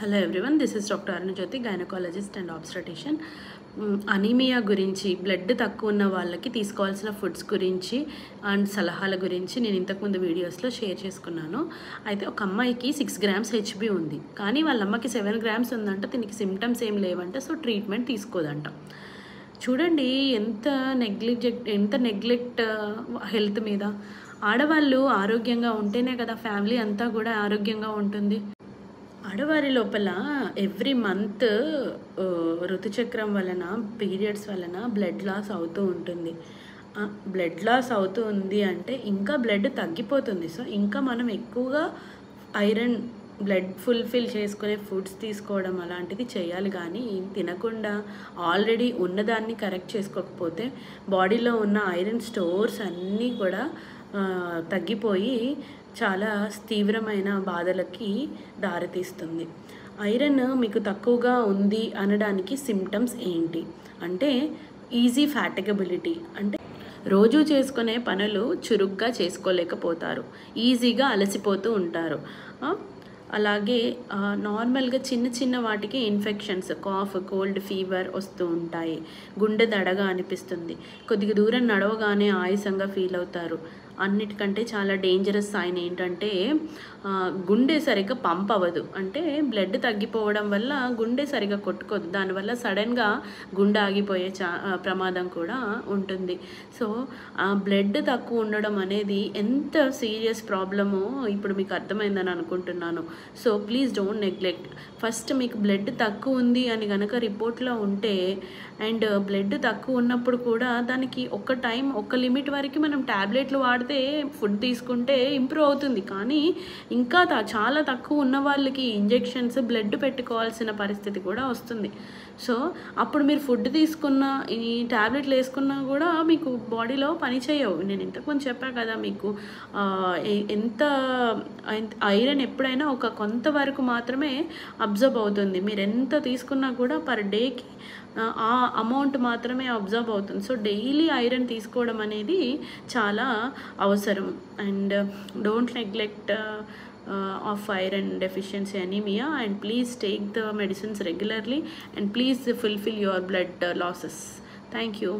Hello everyone, this is doctor Arunajyothi, gynaecologist and obstetrician. Anaemia గురించి, blood తక్కువ ఉన్న వాళ్ళకి తీసుకోవాల్సిన ఫుడ్స్ గురించి అండ్ సలహాల గురించి నేను ఇంతకుముందు వీడియోస్లో షేర్ చేసుకున్నాను. అయితే ఒక అమ్మాయికి 6 గ్రామ్స్ హెచ్బి ఉంది, కానీ వాళ్ళ అమ్మకి 7 గ్రామ్స్ ఉందంట. దీనికి సిమ్టమ్స్ ఏం లేవంట, సో ట్రీట్మెంట్ తీసుకోదంట. చూడండి ఎంత నెగ్లెక్ట్ హెల్త్ మీద. ఆడవాళ్ళు ఆరోగ్యంగా ఉంటేనే కదా ఫ్యామిలీ అంతా కూడా ఆరోగ్యంగా ఉంటుంది. ఆడవారి లోపల ఎవ్రీ మంత్ ఋతుచక్రం వలన, పీరియడ్స్ వలన బ్లడ్ లాస్ అవుతూ ఉంటుంది. బ్లడ్ లాస్ అవుతూ ఉంది అంటే ఇంకా బ్లడ్ తగ్గిపోతుంది. సో ఇంకా మనం ఎక్కువగా ఐరన్ బ్లడ్ ఫుల్ఫిల్ చేసుకునే ఫుడ్స్ తీసుకోవడం అలాంటిది చేయాలి. కానీ తినకుండా ఆల్రెడీ ఉన్నదాన్ని కరెక్ట్ చేసుకోకపోతే బాడీలో ఉన్న ఐరన్ స్టోర్స్ అన్నీ కూడా తగ్గిపోయి చాలా తీవ్రమైన బాధలకి దారితీస్తుంది. ఐరన్ మీకు తక్కువగా ఉంది అనడానికి సిమ్టమ్స్ ఏంటి అంటే, ఈజీ ఫ్యాటిగబిలిటీ అంటే రోజు చేసుకునే పనులు చురుగ్గా చేసుకోలేకపోతారు, ఈజీగా అలసిపోతూ ఉంటారు. అలాగే నార్మల్గా చిన్న వాటికి ఇన్ఫెక్షన్స్, కాఫ్, కోల్డ్, ఫీవర్ వస్తూ ఉంటాయి. గుండె దడగా అనిపిస్తుంది. కొద్దిగా దూరం నడవగానే ఆయాసంగా ఫీల్ అవుతారు. అన్నిటికంటే చాలా డేంజరస్ సైన్ ఏంటంటే గుండె సరిగ్గా పంప్ అవ్వదు. అంటే బ్లడ్ తగ్గిపోవడం వల్ల గుండె సరిగ్గా కొట్టుకోదు. దానివల్ల సడన్గా గుండె ఆగిపోయే ప్రమాదం కూడా ఉంటుంది. సో బ్లడ్ తక్కువ ఉండడం అనేది ఎంత సీరియస్ ప్రాబ్లమో ఇప్పుడు మీకు అర్థమైందని అనుకుంటున్నాను. So please don't neglect. First మీకు బ్లడ్ తక్కువ ఉంది అని కనుక రిపోర్ట్లో ఉంటే, అండ్ బ్లడ్ తక్కువ ఉన్నప్పుడు కూడా దానికి ఒక లిమిట్ వరకు మనం ట్యాబ్లెట్లు వాడితే, ఫుడ్ తీసుకుంటే ఇంప్రూవ్ అవుతుంది. కానీ ఇంకా చాలా తక్కువ ఉన్న వాళ్ళకి ఇంజెక్షన్స్, బ్లడ్ పెట్టుకోవాల్సిన పరిస్థితి కూడా వస్తుంది. సో అప్పుడు మీరు ఫుడ్ తీసుకున్న, ఈ ట్యాబ్లెట్లు వేసుకున్నా కూడా మీకు బాడీలో పని చేయవు. నేను ఇంతకుముందు చెప్పా కదా మీకు, ఎంత ఐరన్ ఎప్పుడైనా కొంతవరకు మాత్రమే అబ్జర్వ్ అవుతుంది. మీరు ఎంత తీసుకున్నా కూడా పర్ డేకి ఆ అమౌంట్ మాత్రమే అబ్జర్వ్ అవుతుంది. సో డైలీ ఐరన్ తీసుకోవడం అనేది చాలా అవసరం. And don't neglect of iron deficiency anemia, and please take the medicines regularly, and please fulfill your blood losses. Thank you.